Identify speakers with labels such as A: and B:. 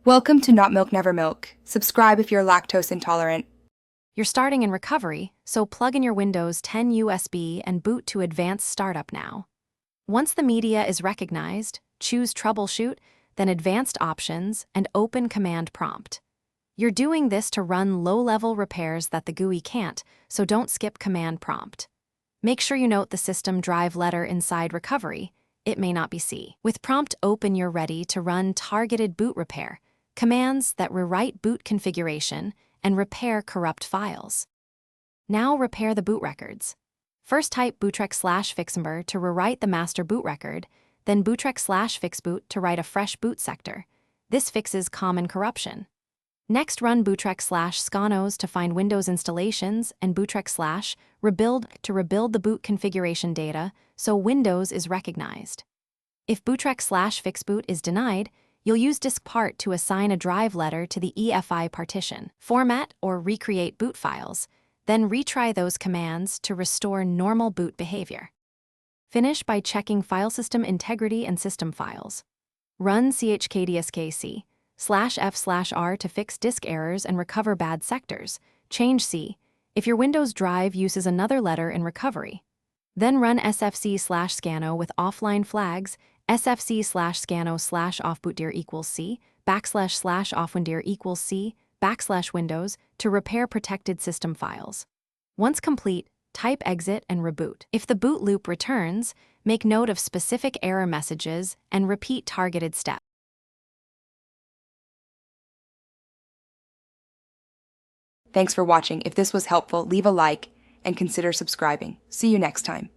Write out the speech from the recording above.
A: Welcome to Not Milk Never Milk. Subscribe if you're lactose intolerant.
B: You're starting in recovery, so plug in your Windows 10 USB and boot to Advanced Startup now. Once the media is recognized, choose Troubleshoot, then Advanced Options, and open Command Prompt. You're doing this to run low-level repairs that the GUI can't, so don't skip Command Prompt. Make sure you note the system drive letter inside Recovery. It may not be C. With Prompt open, you're ready to run targeted boot repair, commands that rewrite boot configuration and repair corrupt files. Now repair the boot records. First type bootrec/fixmber to rewrite the master boot record, then bootrec/fixboot to write a fresh boot sector. This fixes common corruption. Next run bootrec/scanos to find Windows installations and bootrec/rebuild to rebuild the boot configuration data so Windows is recognized. If bootrec/fixboot is denied, you'll use diskpart to assign a drive letter to the EFI partition, format or recreate boot files, then retry those commands to restore normal boot behavior. Finish by checking file system integrity and system files. Run chkdskc/f/r to fix disk errors and recover bad sectors. Change C if your Windows drive uses another letter in recovery. Then run sfc/scano with offline flags, sfc/scano/offbootdir equals C, //offwindir equals C, /Windows to repair protected system files. Once complete, type exit and reboot. If the boot loop returns, make note of specific error messages and repeat targeted steps.
A: Thanks for watching. If this was helpful, leave a like and consider subscribing. See you next time.